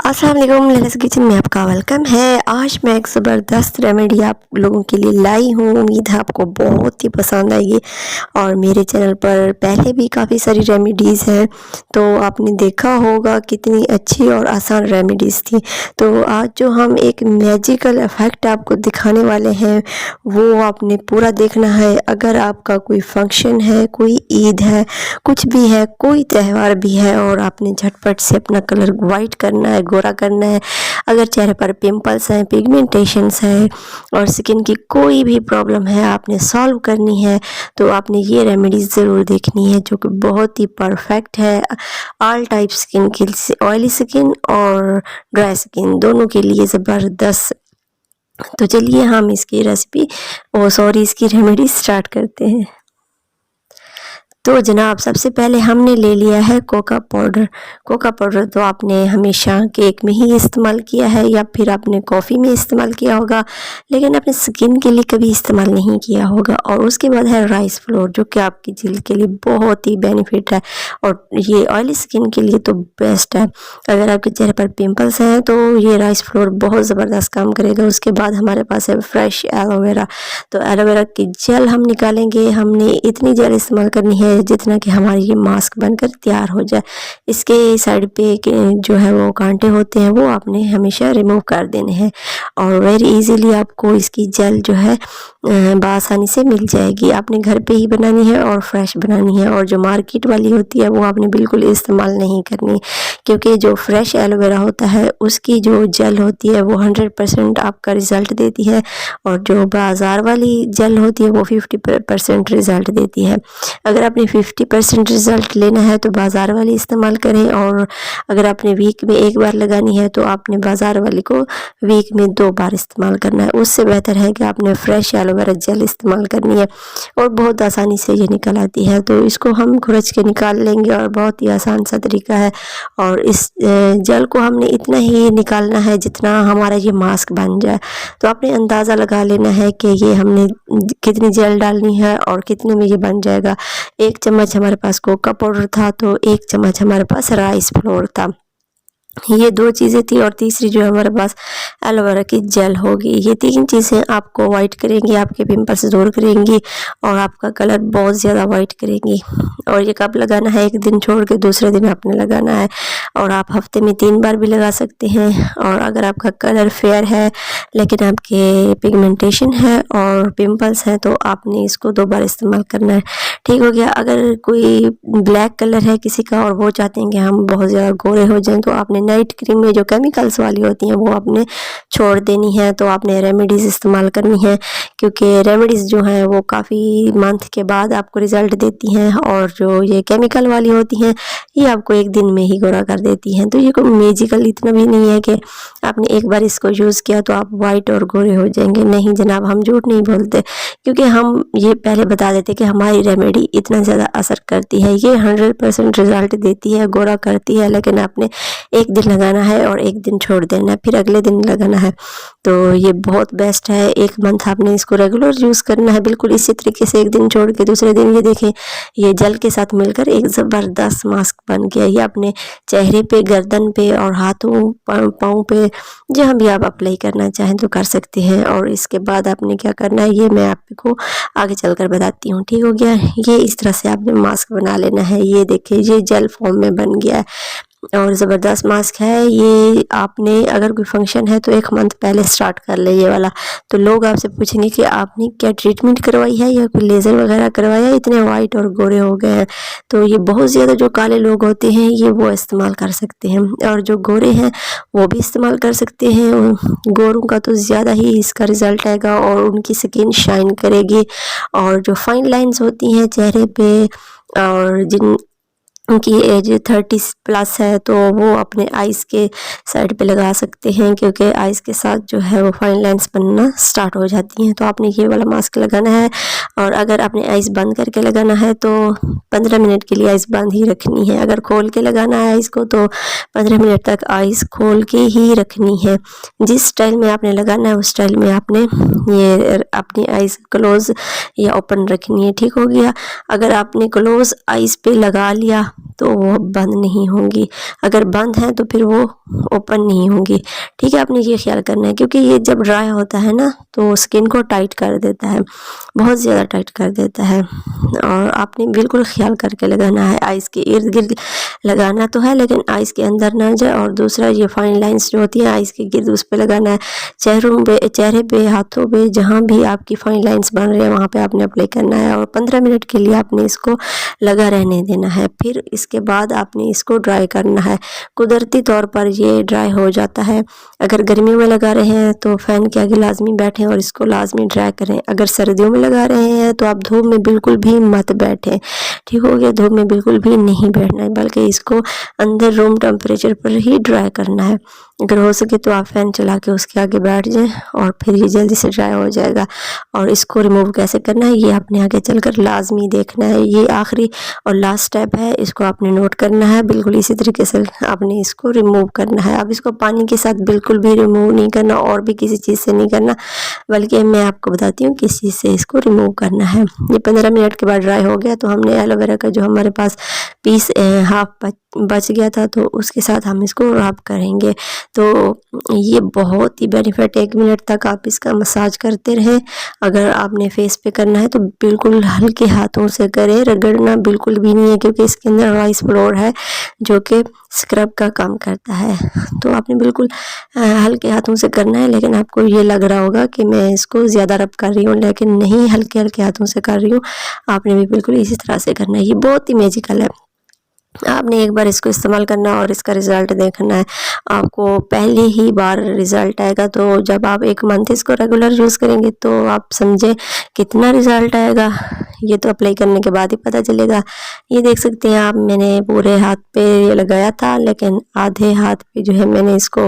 अस्सलाम वालेकुम, ललिस किचन में आपका वेलकम है। आज मैं एक ज़बरदस्त रेमेडी आप लोगों के लिए लाई हूँ। उम्मीद है आपको बहुत ही पसंद आएगी। और मेरे चैनल पर पहले भी काफ़ी सारी रेमेडीज़ हैं, तो आपने देखा होगा कितनी अच्छी और आसान रेमेडीज़ थी। तो आज जो हम एक मैजिकल इफ़ेक्ट आपको दिखाने वाले हैं, वो आपने पूरा देखना है। अगर आपका कोई फंक्शन है, कोई ईद है, कुछ भी है, कोई त्यौहार भी है और आपने झटपट से अपना कलर वाइट करना है, गोरा करना है, अगर चेहरे पर पिंपल्स हैं, पिगमेंटेशंस है और स्किन की कोई भी प्रॉब्लम है आपने सॉल्व करनी है, तो आपने ये रेमेडीज़ ज़रूर देखनी है, जो कि बहुत ही परफेक्ट है ऑल टाइप स्किन के लिए, ऑयली स्किन और ड्राई स्किन दोनों के लिए ज़बरदस्त। तो चलिए हम इसकी रेसिपी इसकी रेमेडी स्टार्ट करते हैं। तो जनाब, सबसे पहले हमने ले लिया है कोका पाउडर। कोका पाउडर तो आपने हमेशा केक में ही इस्तेमाल किया है या फिर आपने कॉफ़ी में इस्तेमाल किया होगा, लेकिन अपने स्किन के लिए कभी इस्तेमाल नहीं किया होगा। और उसके बाद है राइस फ्लोर, जो कि आपकी जिल्द के लिए बहुत ही बेनिफिट है और ये ऑयली स्किन के लिए तो बेस्ट है। अगर आपके चेहरे पर पिंपल्स हैं तो ये राइस फ्लोर बहुत ज़बरदस्त काम करेगा। उसके बाद हमारे पास है फ्रेश एलोवेरा। तो एलोवेरा की जेल हम निकालेंगे। हमने इतनी जेल इस्तेमाल करनी है जितना कि हमारी ये मास्क बनकर तैयार हो जाए। इसके साइड पे जो है वो कांटे होते हैं, वो आपने हमेशा रिमूव कर देने हैं और वेरी इजीली आपको इसकी जेल जो है बआसानी से मिल जाएगी। आपने घर पे ही बनानी है और फ्रेश बनानी है, और जो मार्केट वाली होती है वो आपने बिल्कुल इस्तेमाल नहीं करनी, क्योंकि जो फ्रेश एलोवेरा होता है उसकी जो जेल होती है वो 100% आपका रिज़ल्ट देती है, और जो बाज़ार वाली जेल होती है वो 50% रिज़ल्ट देती है। अगर आपने 50% रिज़ल्ट लेना है तो बाज़ार वाली इस्तेमाल करें, और अगर आपने वीक में एक बार लगानी है तो आपने बाज़ार वाली को वीक में 2 बार इस्तेमाल करना है। उससे बेहतर है कि आपने फ्रेश एलोवेरा जेल इस्तेमाल करनी है, और बहुत आसानी से ये निकल आती है। तो इसको हम खुरच के निकाल लेंगे और बहुत ही आसान सा तरीका है। और इस जेल को हमने इतना ही निकालना है जितना हमारा ये मास्क बन जाए। तो आपने अंदाज़ा लगा लेना है कि ये हमने कितनी जेल डालनी है और कितने में ये बन जाएगा। 1 चम्मच हमारे पास कोका पाउडर था, तो 1 चम्मच हमारे पास राइस फ्लोर था। ये 2 चीज़ें थी, और तीसरी जो हमारे पास एलोवेरा की जेल होगी। ये 3 चीज़ें आपको वाइट करेंगी, आपके पिंपल्स दूर करेंगी और आपका कलर बहुत ज़्यादा वाइट करेंगी। और ये कब लगाना है? 1 दिन छोड़ के दूसरे दिन आपने लगाना है, और आप हफ्ते में 3 बार भी लगा सकते हैं। और अगर आपका कलर फेयर है लेकिन आपके पिगमेंटेशन है और पिंपल्स हैं, तो आपने इसको 2 बार इस्तेमाल करना है। ठीक हो गया। अगर कोई ब्लैक कलर है किसी का और वो चाहते हैं कि हम बहुत ज़्यादा गोरे हो जाएं, तो आपने नाइट क्रीम में जो केमिकल्स वाली होती हैं वो आपने छोड़ देनी है। तो आपने रेमेडीज़ इस्तेमाल करनी है, क्योंकि रेमेडीज़ जो हैं वो काफ़ी मंथ के बाद आपको रिज़ल्ट देती हैं, और जो ये केमिकल वाली होती हैं ये आपको 1 दिन में ही गोरा कर देती हैं। तो ये कोई मैजिकल इतना भी नहीं है कि आपने एक बार इसको यूज़ किया तो आप वाइट और गोरे हो जाएंगे। नहीं जनाब, हम झूठ नहीं बोलते, क्योंकि हम ये पहले बता देते कि हमारी रेमेडी इतना ज़्यादा असर करती है। ये 100% रिज़ल्ट देती है, गोरा करती है, लेकिन आपने 1 दिन लगाना है और 1 दिन छोड़ देना है, फिर अगले दिन लगाना है। तो ये बहुत बेस्ट है। 1 मंथ आपने इसको रेगुलर यूज़ करना है, बिल्कुल इसी तरीके से 1 दिन छोड़ के दूसरे दिन ये देखें, ये जेल के साथ मिलकर एक ज़बरदस्त मास्क बन गया। ये अपने चेहरे पे, गर्दन पे और हाथों पाँव पे जहाँ भी आप अप्लाई करना चाहें तो कर सकते हैं। और इसके बाद आपने क्या करना है ये मैं आपको आगे चलकर बताती हूँ। ठीक हो गया। ये इस तरह से आपने मास्क बना लेना है। ये देखिए, ये जेल फॉर्म में बन गया है और ज़बरदस्त मास्क है। ये आपने अगर कोई फंक्शन है तो 1 मंथ पहले स्टार्ट कर ले ये वाला। तो लोग आपसे पूछेंगे कि आपने क्या ट्रीटमेंट करवाई है या कोई लेज़र वगैरह करवाया है, इतने वाइट और गोरे हो गए हैं। तो ये बहुत ज़्यादा जो काले लोग होते हैं ये वो इस्तेमाल कर सकते हैं, और जो गोरे हैं वो भी इस्तेमाल कर सकते हैं। गोरों का तो ज़्यादा ही इसका रिज़ल्ट आएगा और उनकी स्किन शाइन करेगी। और जो फाइन लाइंस होती हैं चेहरे पे, और जिन उनकी एज 30+ है, तो वो अपने आइज़ के साइड पे लगा सकते हैं, क्योंकि आइज़ के साथ जो है वो फाइन लाइंस बनना स्टार्ट हो जाती हैं। तो आपने ये वाला मास्क लगाना है, और अगर आपने आइज़ बंद करके लगाना है तो 15 मिनट के लिए आइज़ बंद ही रखनी है। अगर खोल के लगाना है आइज़ को तो 15 मिनट तक आइज़ खोल के ही रखनी है। जिस स्टाइल में आपने लगाना है उस स्टाइल में आपने ये अपनी आइज़ क्लोज़ या ओपन रखनी है। ठीक हो गया। अगर आपने क्लोज़ आइज़ पे लगा लिया तो वो बंद नहीं होंगी, अगर बंद हैं तो फिर वो ओपन नहीं होंगी। ठीक है, आपने ये ख्याल करना है, क्योंकि ये जब ड्राई होता है ना तो स्किन को टाइट कर देता है, बहुत ज़्यादा टाइट कर देता है। और आपने बिल्कुल ख्याल करके लगाना है, आइज़ के इर्द गिर्द लगाना तो है लेकिन आइज़ के अंदर ना जाए। और दूसरा ये फाइन लाइंस जो होती हैं आइज़ के गिर्द उस पर लगाना है, चेहरे पे, हाथों पे, जहाँ भी आपकी फाइन लाइंस बन रही है वहाँ पे आपने अप्लाई करना है। और 15 मिनट के लिए आपने इसको लगा रहने देना है। फिर इसके बाद आपने इसको ड्राई करना है। कुदरती तौर पर ये ड्राई हो जाता है। अगर गर्मियों में लगा रहे हैं तो फ़ैन के आगे लाजमी बैठें और इसको लाजमी ड्राई करें। अगर सर्दियों में लगा रहे हैं तो आप धूप में बिल्कुल भी मत बैठें, ठीक हो गया। धूप में बिल्कुल भी नहीं बैठना है, बल्कि इसको अंदर रूम टेम्परेचर पर ही ड्राई करना है। अगर हो सके तो आप फ़ैन चला के उसके आगे बैठ जाएं और फिर ये जल्दी से ड्राई हो जाएगा। और इसको रिमूव कैसे करना है ये आपने आगे चलकर लाजमी देखना है। ये आखिरी और लास्ट स्टेप है, इसको आपने नोट करना है। बिल्कुल इसी तरीके से आपने इसको रिमूव करना है। अब इसको पानी के साथ बिल्कुल भी रिमूव नहीं करना और भी किसी चीज़ से नहीं करना, बल्कि मैं आपको बताती हूँ किस चीज़ से इसको रिमूव करना है। ये 15 मिनट के बाद ड्राई हो गया तो हमने एलोवेरा का जो हमारे पास पीस हाफ बच गया था तो उसके साथ हम इसको रब करेंगे। तो ये बहुत ही बेनिफिट, 1 मिनट तक आप इसका मसाज करते रहें। अगर आपने फेस पे करना है तो बिल्कुल हल्के हाथों से करें, रगड़ना बिल्कुल भी नहीं है, क्योंकि इसके अंदर राइस फ्लोर है जो कि स्क्रब का काम करता है। तो आपने बिल्कुल हल्के हाथों से करना है। लेकिन आपको ये लग रहा होगा कि मैं इसको ज़्यादा रब कर रही हूँ, लेकिन नहीं, हल्के हल्के हाथों से कर रही हूँ। आपने भी बिल्कुल इसी तरह से करना है। ये बहुत ही मैजिकल है, आपने एक बार इसको इस्तेमाल करना और इसका रिज़ल्ट देखना है। आपको पहली ही बार रिज़ल्ट आएगा, तो जब आप 1 मंथ इसको रेगुलर यूज़ करेंगे तो आप समझें कितना रिज़ल्ट आएगा। ये तो अप्लाई करने के बाद ही पता चलेगा। ये देख सकते हैं आप, मैंने पूरे हाथ पे ये लगाया था, लेकिन आधे हाथ पे जो है मैंने इसको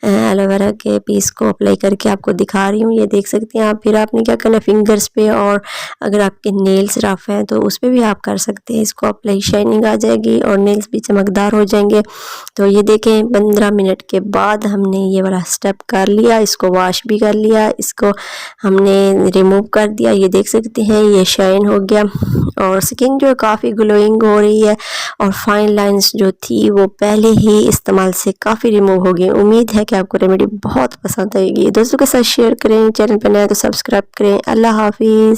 एलोवेरा के पीस को अप्लाई करके आपको दिखा रही हूँ। ये देख सकते हैं आप। फिर आपने क्या करना है, फिंगर्स पे, और अगर आपके नेल्स रफ हैं तो उस पर भी आप कर सकते हैं। इसको अप्लाई शाइनिंग आ जाएगी और नेल्स भी चमकदार हो जाएंगे। तो ये देखें 15 मिनट के बाद हमने ये वाला स्टेप कर लिया, इसको वॉश भी कर लिया, इसको हमने रिमूव कर दिया। ये देख सकते हैं ये शाइन हो गया और स्किन जो काफ़ी ग्लोइंग हो रही है और फाइन लाइंस जो थी वो पहले ही इस्तेमाल से काफ़ी रिमूव हो गई। उम्मीद है कि आपको रेमेडी बहुत पसंद आएगी। दोस्तों के साथ शेयर करें, चैनल पर नया तो सब्सक्राइब करें। अल्लाह हाफिज़।